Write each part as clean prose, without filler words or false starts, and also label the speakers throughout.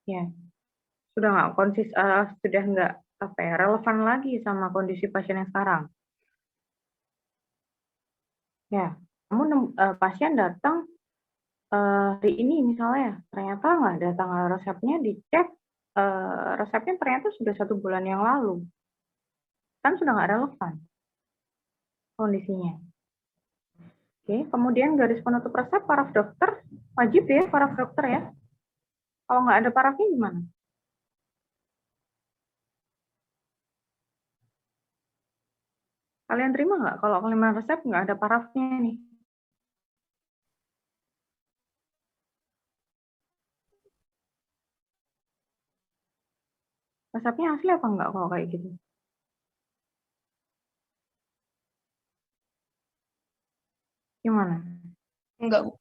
Speaker 1: Ya, sudah nggak apa ya, relevan lagi sama kondisi pasien yang sekarang. Ya, pasien datang hari ini misalnya, ternyata nggak ada tanggal resepnya, dicek resepnya ternyata sudah 1 bulan yang lalu, kan sudah nggak relevan kondisinya. Oke, kemudian garis penutup resep paraf dokter, wajib ya paraf dokter ya. Kalau nggak ada parafnya gimana? Kalian terima nggak kalau kalimat resep nggak ada parafnya nih? Resepnya asli apa enggak kalau kayak gitu? Gimana?
Speaker 2: Enggak, Bu.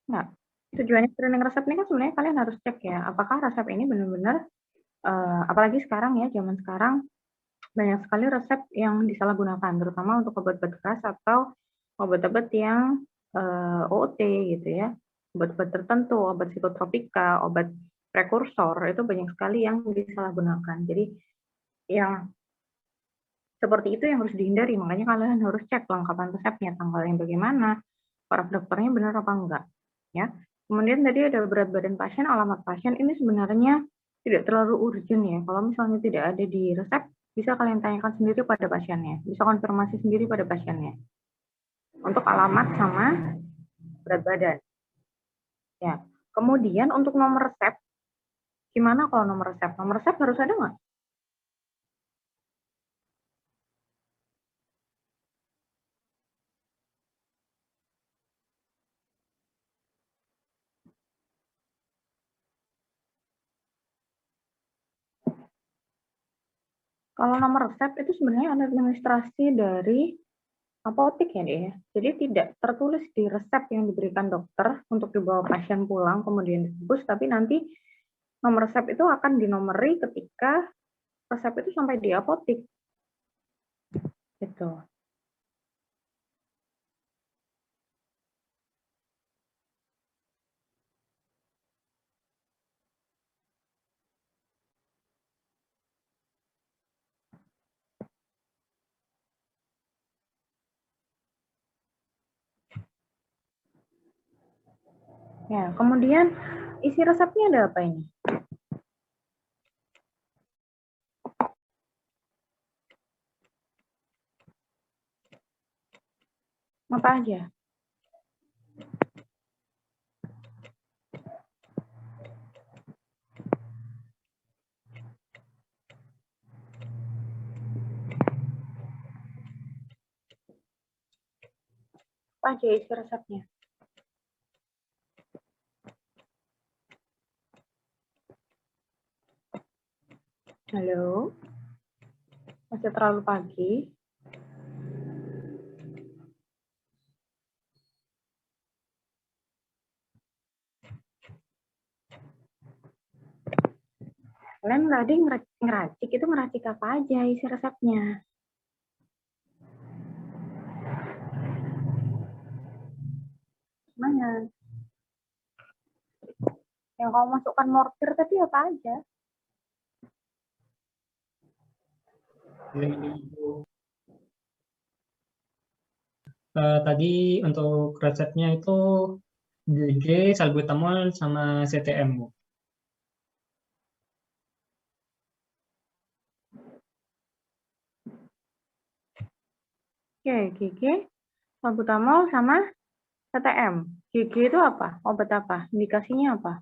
Speaker 1: Enggak. Tujuannya screening resep ini kan sebenarnya kalian harus cek ya, apakah resep ini benar-benar, apalagi sekarang ya, zaman sekarang banyak sekali resep yang disalahgunakan, terutama untuk obat-obat keras atau obat-obat yang OOT gitu ya, obat-obat tertentu, obat psikotropika, obat prekursor, itu banyak sekali yang disalahgunakan. Jadi yang seperti itu yang harus dihindari, makanya kalian harus cek kelengkapan resepnya, tanggalnya bagaimana, para dokternya benar apa enggak, ya. Kemudian tadi ada berat badan pasien, alamat pasien, ini sebenarnya tidak terlalu urgent ya. Kalau misalnya tidak ada di resep, bisa kalian tanyakan sendiri pada pasiennya, bisa konfirmasi sendiri pada pasiennya untuk alamat sama berat badan. Ya. Kemudian untuk nomor resep, gimana kalau nomor resep? Nomor resep harus ada nggak? Kalau nomor resep itu sebenarnya administrasi dari apotek ya deh ya. Jadi tidak tertulis di resep yang diberikan dokter untuk dibawa pasien pulang kemudian dibungkus, tapi nanti nomor resep itu akan dinomori ketika resep itu sampai di apotek. Gitu. Ya, kemudian isi resepnya ada apa ini? Apa aja? Apa aja isi resepnya? Halo? Masih terlalu pagi? Kalian tadi ngeracik itu ngeracik apa aja isi resepnya? Mana? Yang kamu masukkan mortir tadi apa aja?
Speaker 3: Tadi untuk resepnya itu GG, salbutamol, sama CTM, Bu.
Speaker 1: Oke, GG, salbutamol sama CTM. GG itu apa? Obat apa? Indikasinya apa?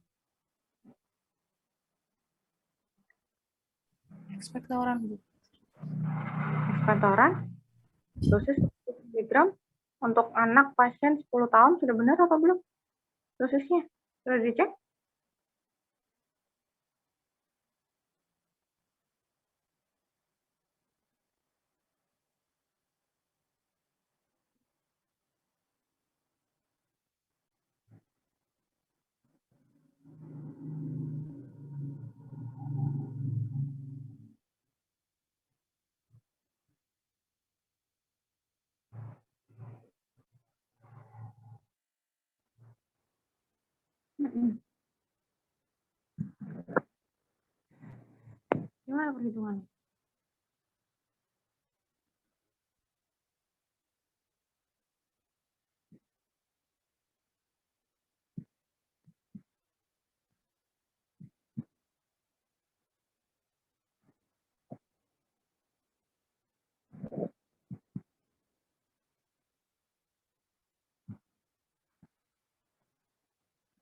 Speaker 2: Ekspektoran, Bu.
Speaker 1: Ekspektoran, dosis 10 mg untuk anak pasien 10 tahun sudah benar atau belum? Dosisnya sudah dicek? Gimana perhitungannya?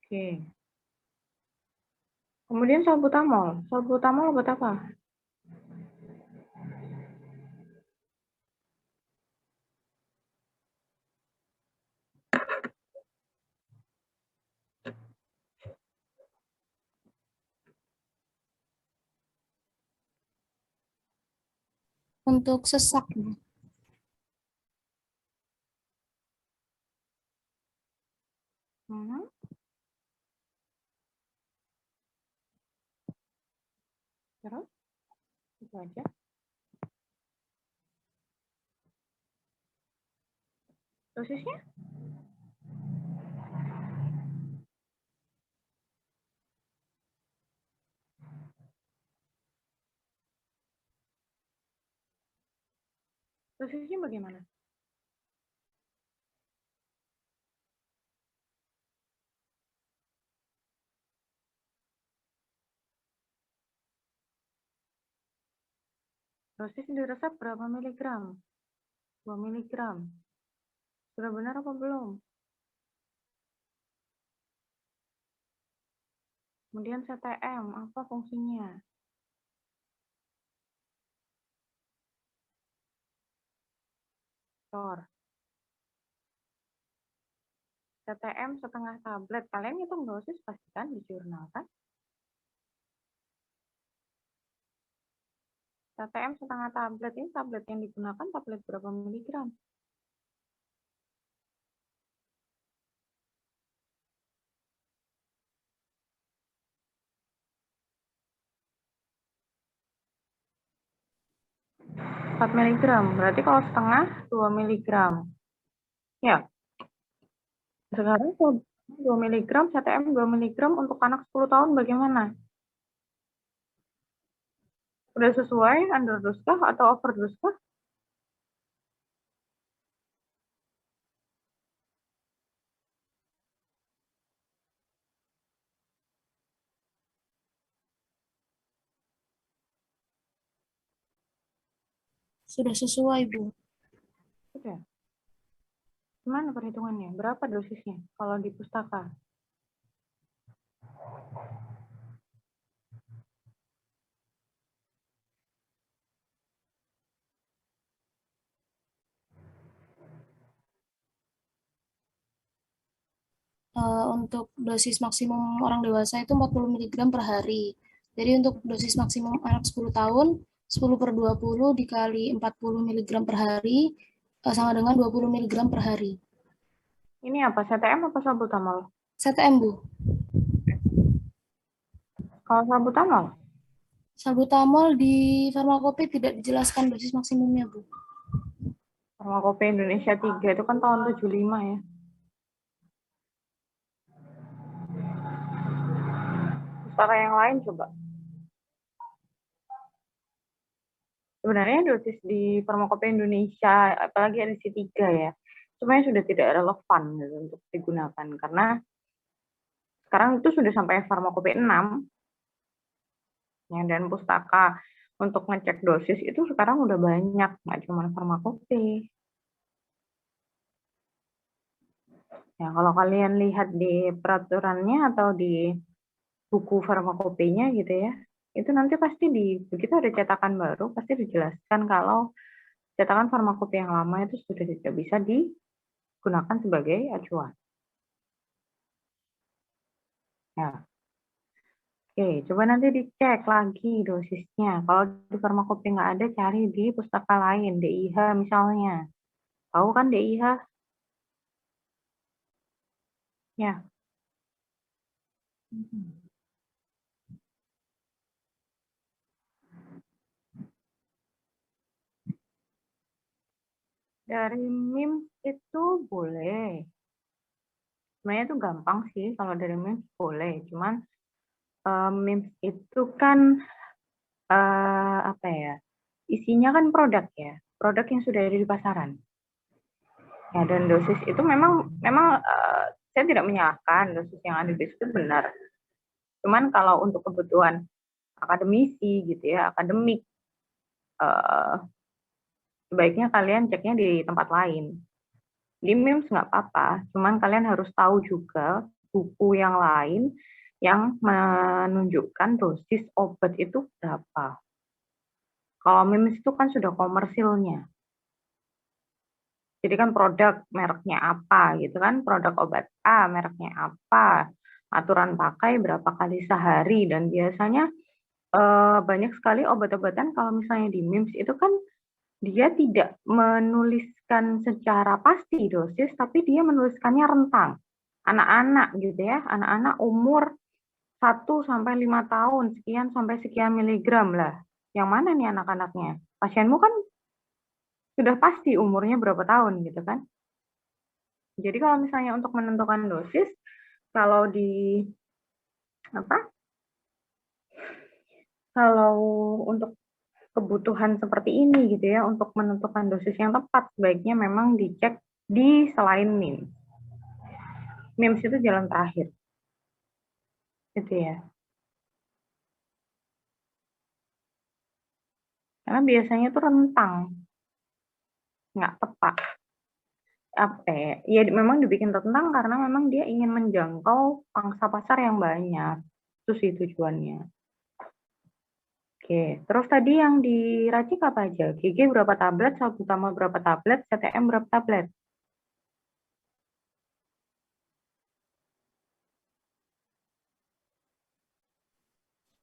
Speaker 1: Oke. Kemudian salbutamol. Salbutamol obat apa?
Speaker 2: Untuk sesak, Bu.
Speaker 1: Mhm. Terus? Itu aja. Dosisnya? Dosisnya bagaimana? Dosis di resep berapa miligram? 2 miligram. Sudah benar apa belum? Kemudian CTM, apa fungsinya? Tor. CTM setengah tablet. Kalian hitung dosis pastikan di jurnal kan? CTM setengah tablet ini tablet yang digunakan tablet berapa miligram? Empat miligram. Berarti kalau setengah 2 miligram. Ya. Sekarang 2 miligram, CTM 2 miligram untuk anak 10 tahun bagaimana? Udah sesuai underdose kah atau overdose kah?
Speaker 2: Sudah sesuai, Bu.
Speaker 1: Sudah. Gimana perhitungannya? Berapa dosisnya kalau di pustaka?
Speaker 2: Untuk dosis maksimum orang dewasa itu 40 mg per hari. Jadi untuk dosis maksimum anak 10 tahun, 10 per 20 dikali 40 mg per hari, sama dengan 20 mg per hari.
Speaker 1: Ini apa? CTM apa salbutamol?
Speaker 2: CTM, Bu.
Speaker 1: Kalau salbutamol?
Speaker 2: Salbutamol di farmakope tidak dijelaskan dosis maksimumnya, Bu.
Speaker 1: Farmakope Indonesia 3 itu kan tahun 75 ya. Pustaka yang lain coba. Sebenarnya dosis di Farmakope Indonesia, apalagi edisi 3 ya, sebenarnya sudah tidak relevan gitu, untuk digunakan. Karena sekarang itu sudah sampai Farmakope 6, ya, dan pustaka untuk ngecek dosis itu sekarang udah banyak, nggak cuma Farmakope. Ya, kalau kalian lihat di peraturannya atau di buku farmakopenya gitu ya, itu nanti pasti begitu ada cetakan baru, pasti dijelaskan kalau cetakan farmakope yang lama itu sudah tidak bisa digunakan sebagai acuan. Ya. Oke, coba nanti dicek lagi dosisnya. Kalau di farmakope nggak ada, cari di pustaka lain, DIH misalnya. Tahu kan DIH? Ya. Dari MIMS itu boleh. Sebenarnya itu gampang sih kalau dari MIMS boleh. Cuman MIMS itu kan apa ya, isinya kan produk ya, produk yang sudah ada di pasaran. Ya, dan dosis itu memang saya tidak menyalahkan dosis yang ada di situ benar. Cuman kalau untuk kebutuhan akademisi gitu ya, akademik, sebaiknya kalian ceknya di tempat lain. Di MIMS nggak apa-apa, cuman kalian harus tahu juga buku yang lain yang menunjukkan dosis obat itu berapa. Kalau MIMS itu kan sudah komersilnya. Jadi kan produk mereknya apa gitu kan, produk obat A mereknya apa, aturan pakai berapa kali sehari, dan biasanya banyak sekali obat-obatan kalau misalnya di MIMS itu kan dia tidak menuliskan secara pasti dosis, tapi dia menuliskannya rentang. Anak-anak gitu ya, anak-anak umur 1 sampai 5 tahun, sekian sampai sekian miligram lah. Yang mana nih anak-anaknya? Pasienmu kan sudah pasti umurnya berapa tahun gitu kan. Jadi kalau misalnya untuk menentukan dosis, kalau di apa? Kalau untuk kebutuhan seperti ini gitu ya, untuk menentukan dosis yang tepat sebaiknya memang dicek di selain MIMS. MIMS itu jalan terakhir. Gitu ya. Karena biasanya itu rentang, nggak tepat. Apa ya? Ya memang dibikin rentang karena memang dia ingin menjangkau pangsa pasar yang banyak. Itu sih tujuannya. Oke, terus tadi yang diracik apa aja? GG berapa tablet, salbutamol berapa tablet, CTM berapa tablet?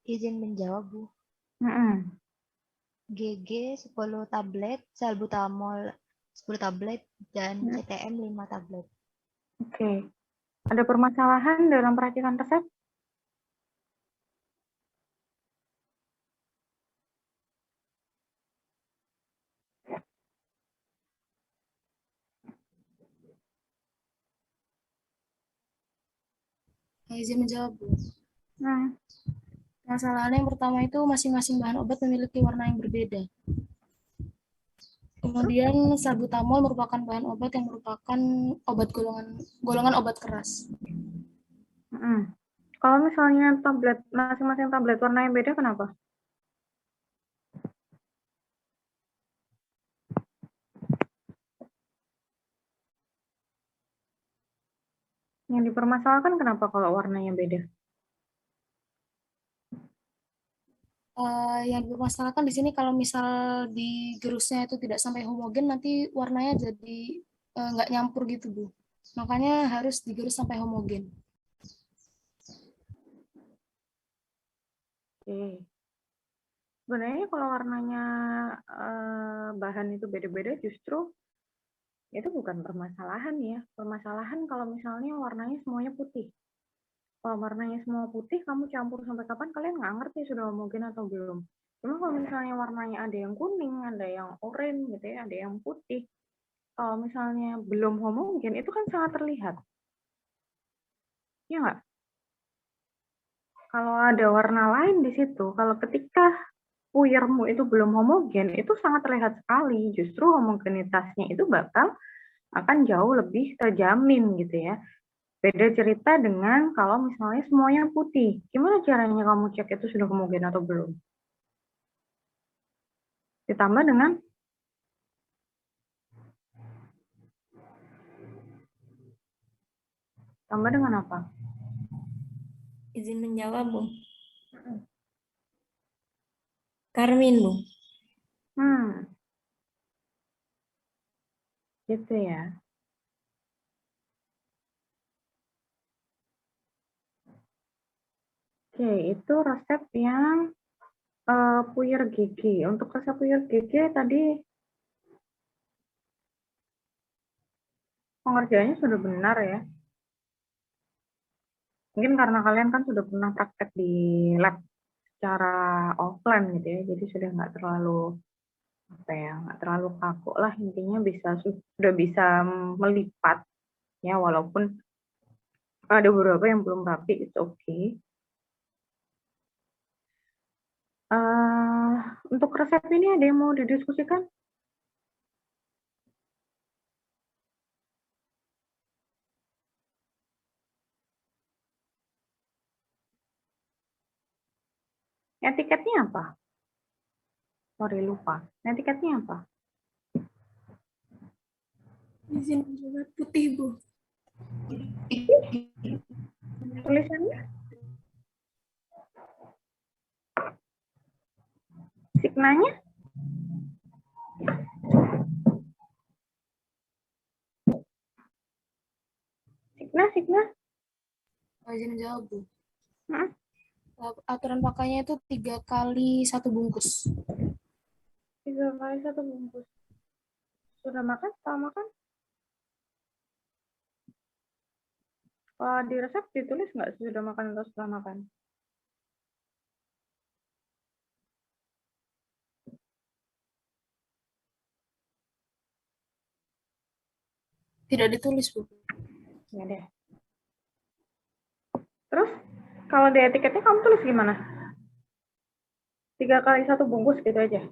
Speaker 4: Izin menjawab, Bu.
Speaker 1: Mm-mm.
Speaker 4: GG 10 tablet, salbutamol 10 tablet, dan CTM 5 tablet.
Speaker 1: Oke. Ada permasalahan dalam peracikan resep?
Speaker 2: Izin menjawab, Bu.
Speaker 1: Hmm.
Speaker 2: Masalahnya yang pertama itu masing-masing bahan obat memiliki warna yang berbeda. Kemudian salbutamol merupakan bahan obat yang merupakan obat golongan obat keras.
Speaker 1: Kalau misalnya tablet, masing-masing tablet warna yang beda, kenapa? Yang dipermasalahkan kenapa kalau warnanya beda?
Speaker 2: Yang dipermasalahkan di sini kalau misal di gerusnya itu tidak sampai homogen, nanti warnanya jadi nggak nyampur gitu, Bu. Makanya harus digerus sampai homogen.
Speaker 1: Oke. Sebenarnya kalau warnanya bahan itu beda-beda, justru itu bukan permasalahan ya. Permasalahan kalau misalnya warnanya semuanya putih. Kalau warnanya semua putih, kamu campur sampai kapan, kalian nggak ngerti sudah homogen atau belum. Cuma kalau misalnya warnanya ada yang kuning, ada yang oranye gitu ya, ada yang putih. Kalau misalnya belum homogen, itu kan sangat terlihat. Ya nggak? Kalau ada warna lain di situ, kalau ketika puyermu itu belum homogen, itu sangat terlihat sekali. Justru homogenitasnya itu bakal akan jauh lebih terjamin gitu ya. Beda cerita dengan kalau misalnya semuanya putih. Gimana caranya kamu cek itu sudah homogen atau belum? Ditambah dengan apa?
Speaker 4: Izin menjawab, Bu. Karmin, Bu.
Speaker 1: Gitu ya. Oke, itu resep yang puyer GG. Untuk resep puyer GG tadi pengerjaannya sudah benar ya. Mungkin karena kalian kan sudah pernah praktek di lab secara offline gitu ya, jadi sudah nggak terlalu nggak terlalu kaku lah, intinya sudah bisa melipat ya, walaupun ada beberapa yang belum rapi, it's okay. Eh, untuk resep ini ada yang mau didiskusikan? Etiketnya apa? Sorry, lupa. Etiketnya apa?
Speaker 2: Izin menjawab putih, Bu.
Speaker 1: Tulisannya? Signanya? Signa?
Speaker 2: Izin menjawab, Bu.
Speaker 1: Hmm?
Speaker 2: Aturan pakainya itu 3 kali 1 bungkus.
Speaker 1: 3 kali 1 bungkus. Sudah makan? Setelah makan? Di resep ditulis nggak sudah makan atau setelah makan?
Speaker 2: Tidak ditulis, Bu.
Speaker 1: Ya deh. Terus, kalau di etiketnya kamu tulis gimana? 3 kali 1 bungkus gitu aja?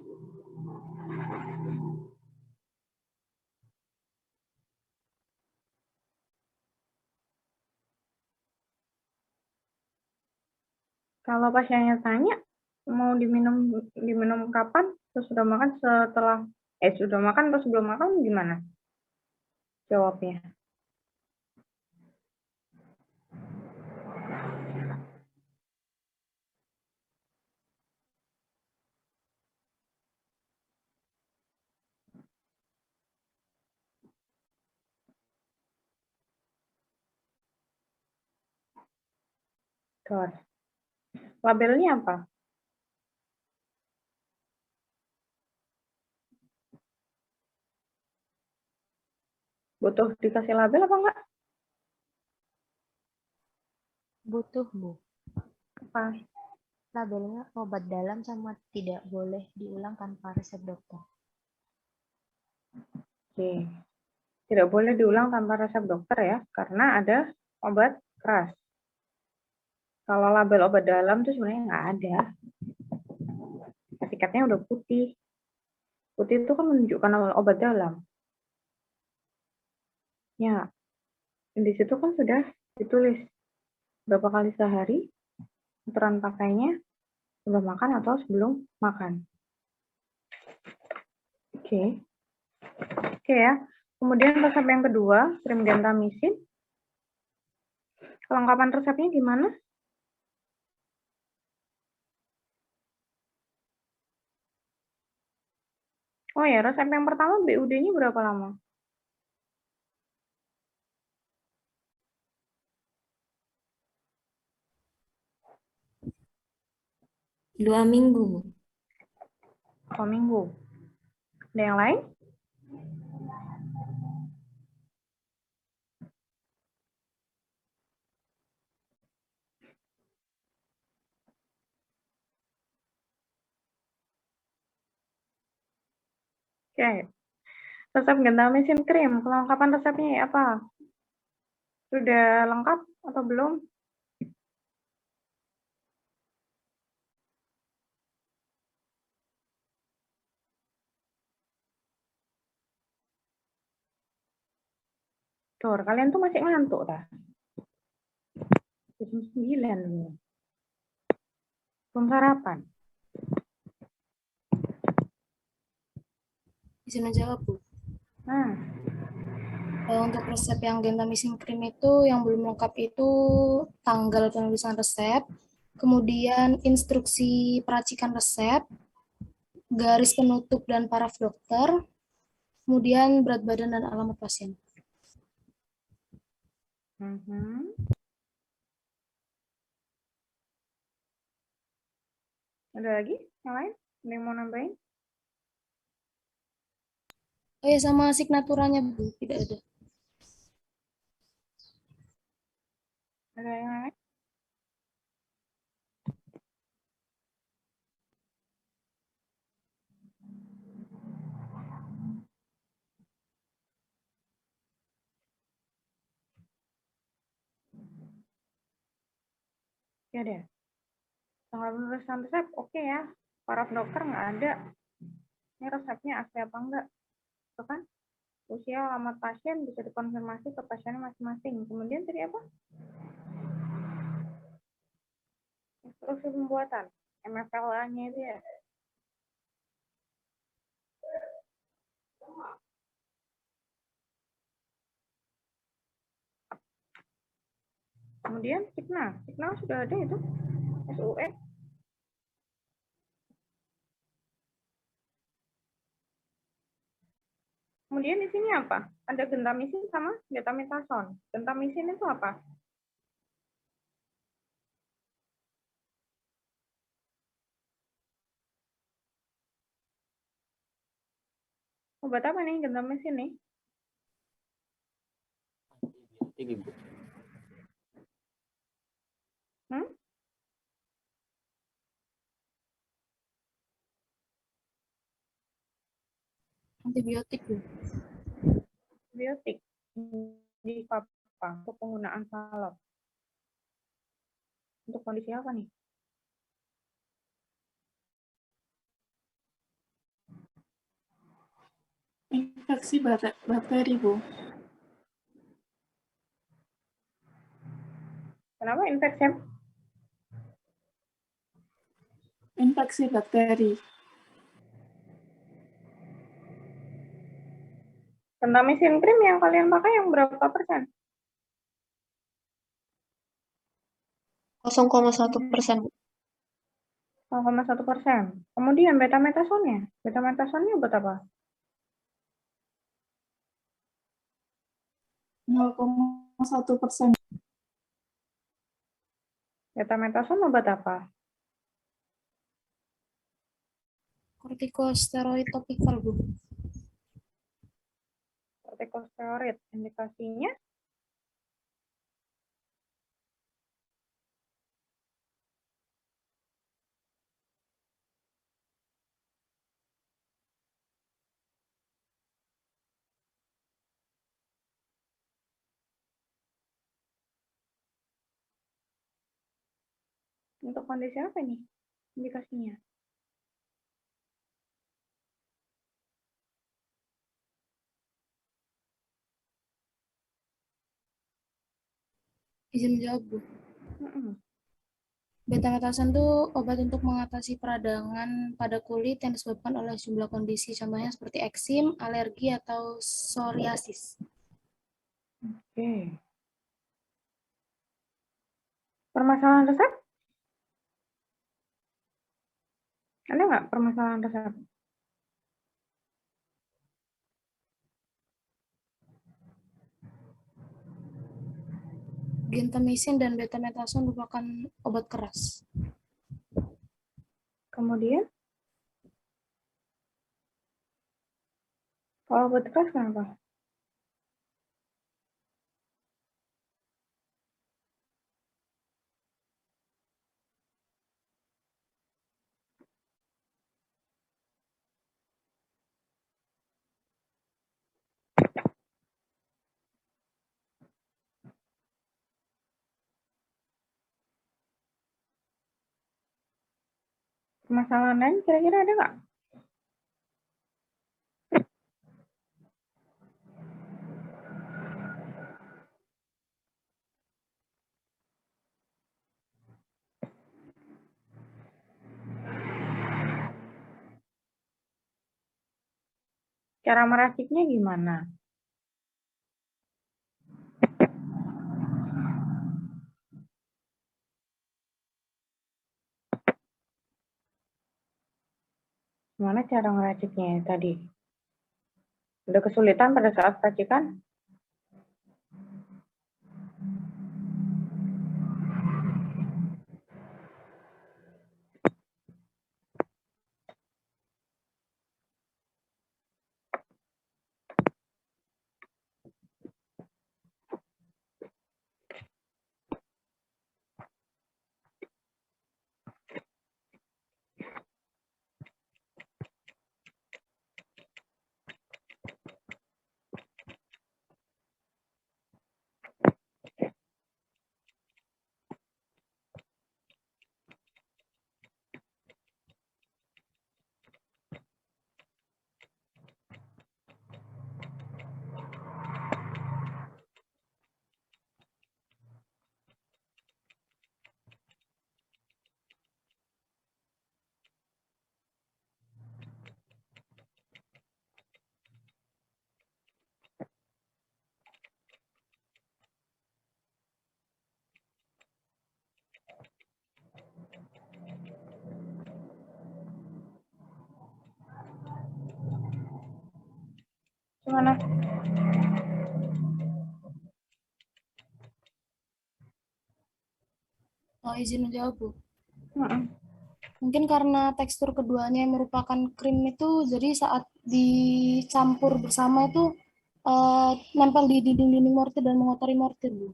Speaker 1: Kalau pasiennya tanya, mau diminum kapan? Sesudah makan, sudah makan atau sebelum makan gimana? Jawabnya. Tuh. Labelnya apa? Butuh dikasih label apa enggak?
Speaker 4: Butuh, Bu.
Speaker 1: Apa?
Speaker 4: Labelnya obat dalam sama tidak boleh diulang tanpa resep dokter.
Speaker 1: Oke. Tidak boleh diulang tanpa resep dokter ya, karena ada obat keras. Kalau label obat dalam tuh sebenarnya nggak ada. Etiketnya udah putih. Putih itu kan menunjukkan obat dalam. Ya, di situ kan sudah ditulis berapa kali sehari, aturan pakainya, sebelum makan atau sebelum makan. Oke. Oke ya. Kemudian resep yang kedua, krim gentamisin. Kelengkapan resepnya gimana? Oh ya, resep yang pertama BUD-nya berapa lama?
Speaker 2: Dua minggu.
Speaker 1: 2 minggu. Ada yang lain? Oke. Resep gentamisin krim, kelengkapan resepnya apa? Sudah lengkap atau belum? Tuh, kalian tuh masih ngantuk dah. Jam 9 belum. Belum sarapan.
Speaker 2: Izin menjawab, Bu.
Speaker 1: Nah,
Speaker 2: Untuk resep yang gentamisin krim itu yang belum lengkap itu tanggal penulisan resep, kemudian instruksi peracikan resep, garis penutup dan paraf dokter, kemudian berat badan dan alamat pasien.
Speaker 1: Ada lagi yang lain? Ada yang mau nambahin?
Speaker 2: Oh ya, sama signaturanya, Bu, tidak ada.
Speaker 1: Ada yang lain? Ya deh. Tanggal penulisan resep, oke ya. Paraf dokter nggak ada. Ini resepnya asli apa enggak? Itu kan usia, alamat pasien bisa dikonfirmasi ke pasiennya masing-masing. Kemudian tadi apa? Instruksi pembuatan. MFLA-nya itu ya. Kemudian signal. Signal sudah ada itu. SUE. Kemudian di sini apa? Ada gentamisin sama betametason. Gentamisin itu apa? Obat apa nih gentamisin nih?
Speaker 5: Antibiotik, Ibu.
Speaker 2: Antibiotik, Bu.
Speaker 1: Antibiotik. Di apa? Untuk penggunaan salep. Untuk kondisi apa nih?
Speaker 6: Infeksi bakteri, Bu.
Speaker 1: Kenapa infeksi?
Speaker 6: Infeksi bakteri.
Speaker 1: Gentamisin krim yang kalian pakai yang berapa persen?
Speaker 7: 0,1%.
Speaker 1: 0,1%. Kemudian betametasonnya. Betametasonnya buat apa?
Speaker 6: 0,1%.
Speaker 1: Betametason obat apa?
Speaker 2: Kortikosteroid topikal, Bu.
Speaker 1: Kortikosteroid. Indikasinya untuk kondisi apa nih? Indikasinya.
Speaker 2: Izin menjawab, Bu.
Speaker 1: Mm-mm.
Speaker 2: Betametason itu obat untuk mengatasi peradangan pada kulit yang disebabkan oleh sejumlah kondisi, contohnya seperti eksim, alergi, atau psoriasis.
Speaker 1: Oke. Permasalahan resep? Ada nggak permasalahan resep?
Speaker 2: Gentamisin dan betametason merupakan obat keras.
Speaker 1: Kemudian, kalau obat keras kenapa? Permasalahan lain kira-kira ada nggak? Cara meraciknya gimana? Gimana cara meraciknya tadi? Udah kesulitan pada saat racikan? Gimana?
Speaker 2: Izin menjawab, Bu.
Speaker 1: Mm-mm.
Speaker 2: Mungkin karena tekstur keduanya yang merupakan krim itu, jadi saat dicampur bersama itu nempel di dinding-dinding mortir dan mengotori mortir, Bu.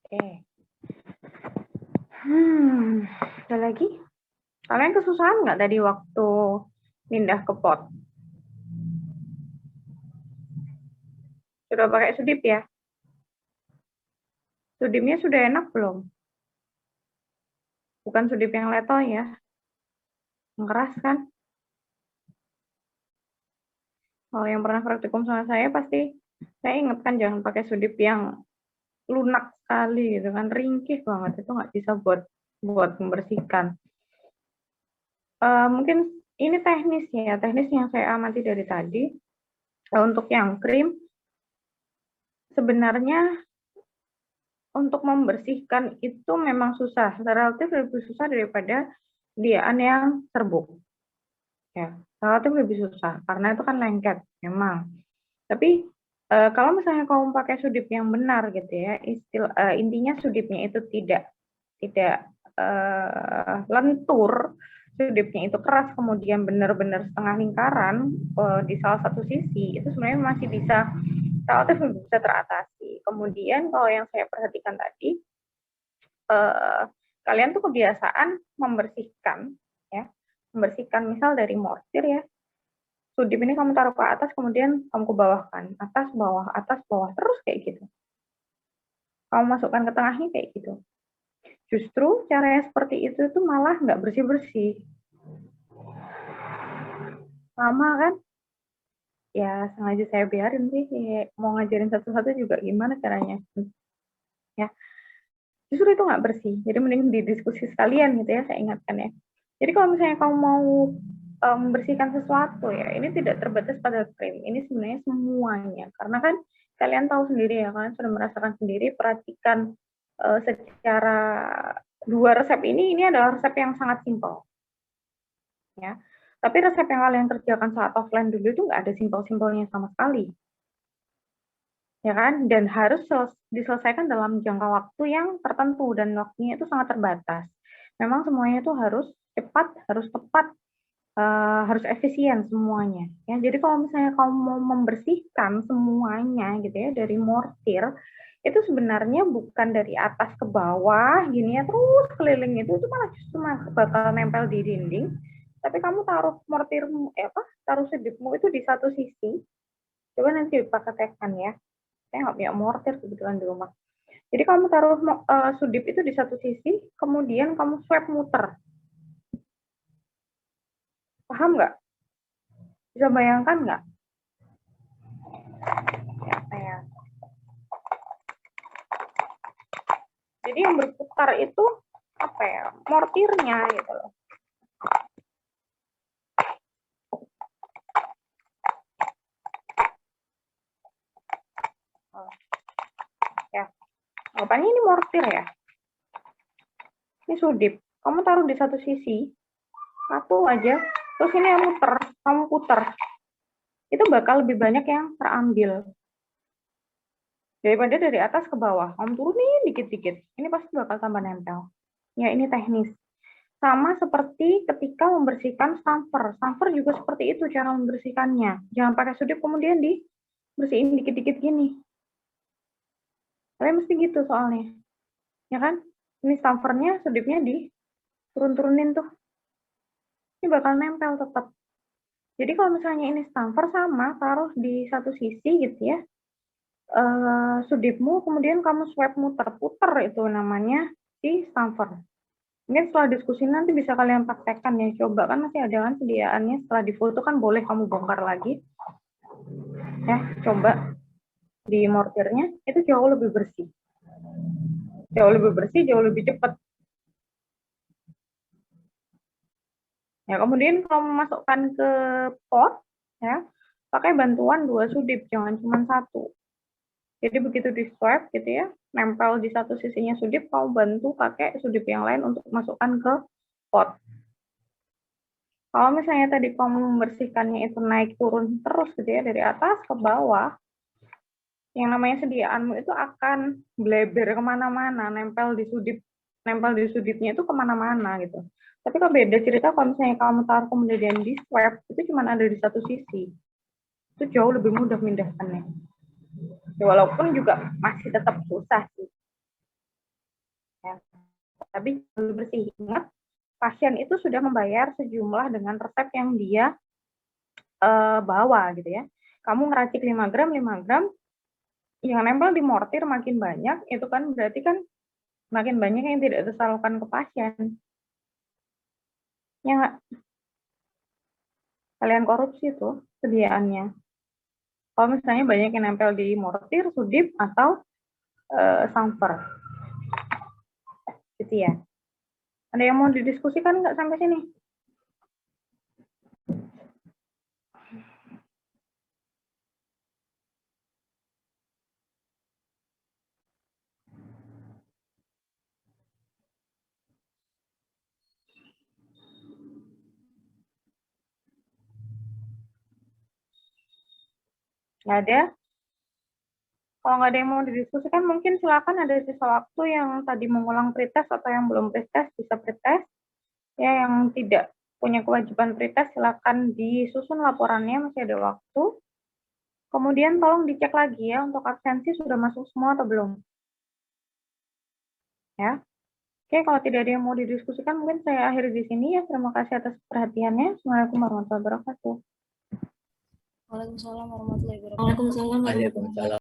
Speaker 1: Oke. Ada lagi? Kalian kesusahan nggak tadi waktu pindah ke pot? Sudah pakai sudip ya? Sudipnya sudah enak belum? Bukan sudip yang letoy ya? Yang keras kan? Kalau yang pernah praktikum sama saya pasti saya ingat kan jangan pakai sudip yang lunak sekali gitu kan, ringkih banget, itu nggak bisa buat membersihkan. Mungkin ini teknis ya, teknis yang saya amati dari tadi. Untuk yang krim sebenarnya untuk membersihkan itu memang susah, relatif lebih susah daripada diaan yang serbuk. Ya, relatif lebih susah karena itu kan lengket memang. Tapi kalau misalnya kamu pakai sudip yang benar gitu ya, intinya sudipnya itu tidak lentur, sudipnya itu keras kemudian benar-benar setengah lingkaran di salah satu sisi, itu sebenarnya masih bisa relatif lebih bisa teratasi. Kemudian kalau yang saya perhatikan tadi, kalian tuh kebiasaan membersihkan ya, membersihkan misal dari mortir ya, sudip ini kamu taruh ke atas, kemudian kamu ke bawah kan, atas bawah, terus kayak gitu. Kamu masukkan ke tengahnya kayak gitu. Justru cara yang seperti itu tuh malah nggak bersih-bersih. Lama kan? Ya sengaja saya biarin sih, mau ngajarin satu-satu juga gimana caranya. Ya, justru itu nggak bersih. Jadi mending didiskusi sekalian gitu ya, saya ingatkan ya. Jadi kalau misalnya kamu mau membersihkan sesuatu ya, ini tidak terbatas pada krim. Ini sebenarnya semuanya. Karena kan kalian tahu sendiri ya, kalian sudah merasakan sendiri, perhatikan secara dua resep ini adalah resep yang sangat simpel. Ya. Tapi resep yang kalian kerjakan saat offline dulu itu nggak ada simpel-simpelnya sama sekali. Ya kan? Dan harus diselesaikan dalam jangka waktu yang tertentu dan waktunya itu sangat terbatas. Memang semuanya itu harus cepat, harus tepat, harus efisien semuanya. Ya, jadi kalau misalnya kamu mau membersihkan semuanya gitu ya dari mortir, itu sebenarnya bukan dari atas ke bawah gini ya terus keliling itu malah justru bakal nempel di dinding. Tapi kamu taruh mortirmu, taruh sudipmu itu di satu sisi. Coba nanti dipraktekkan ya. Saya nggak punya mortir kebetulan di rumah. Jadi kamu taruh sudip itu di satu sisi, kemudian kamu swipe muter. Paham nggak? Bisa bayangkan nggak? Ya. Jadi yang berputar itu apa ya? Mortirnya gitu loh. Ya, anggapannya ini mortir ya. Ini sudip. Kamu taruh di satu sisi, satu aja, terus ini yang muter, kamu putar. Itu bakal lebih banyak yang terambil. Daripada dari atas ke bawah, kamu turunin dikit-dikit. Ini pasti bakal tambah nempel. Ya, ini teknis. Sama seperti ketika membersihkan stamper. Stamper juga seperti itu cara membersihkannya. Jangan pakai sudip kemudian dibersihin dikit-dikit gini. Kalian mesti gitu soalnya. Ya kan? Ini stampernya, sudipnya diturun-turunin tuh. Ini bakal nempel tetap. Jadi kalau misalnya ini stamper sama, taruh di satu sisi gitu ya. Sudipmu, kemudian kamu swipe muter-puter itu namanya si stamper. Mungkin setelah diskusi nanti bisa kalian praktekkan ya, coba kan masih ada kan sediaannya, setelah difoto kan boleh kamu bongkar lagi. Ya, coba di mortirnya itu jauh lebih bersih. Jauh lebih bersih, jauh lebih cepat. Ya, kemudian kamu masukkan ke pot ya, pakai bantuan 2 sudip, jangan cuma 1. Jadi begitu di swab gitu ya, nempel di satu sisinya sudip, kamu bantu pakai sudip yang lain untuk masukkan ke pot. Kalau misalnya tadi kamu membersihkannya itu naik turun terus gitu ya, dari atas ke bawah, yang namanya sediaanmu itu akan bleber kemana-mana, nempel di sudipnya itu kemana-mana gitu. Tapi kalau beda cerita kalau misalnya kamu taruh kemudian di swab, itu cuma ada di satu sisi. Itu jauh lebih mudah mindahkannya. Ya, walaupun juga masih tetap susah sih. Ya. Tapi lebih bersih. Ingat, pasien itu sudah membayar sejumlah dengan resep yang dia bawa gitu ya. Kamu ngeracik 5 gram, yang nempel di mortir makin banyak, itu kan berarti kan makin banyak yang tidak tersalurkan ke pasien. Ya nggak? Kalian korupsi tuh sediaannya. Kalau misalnya banyak yang nempel di mortir, sudip, atau samper. Gitu ya. Ada yang mau didiskusikan nggak sampai sini? Nggak ada? Kalau nggak ada yang mau didiskusikan, mungkin silakan ada sisa waktu yang tadi mengulang pretest atau yang belum pretest bisa pretest. Ya, yang tidak punya kewajiban pretest silakan disusun laporannya, masih ada waktu. Kemudian tolong dicek lagi ya untuk absensi sudah masuk semua atau belum. Ya. Oke, kalau tidak ada yang mau didiskusikan, mungkin saya akhiri di sini ya. Terima kasih atas perhatiannya. Assalamualaikum warahmatullahi wabarakatuh.
Speaker 2: Waalaikumsalam warahmatullahi wabarakatuh.
Speaker 3: Waalaikumsalam.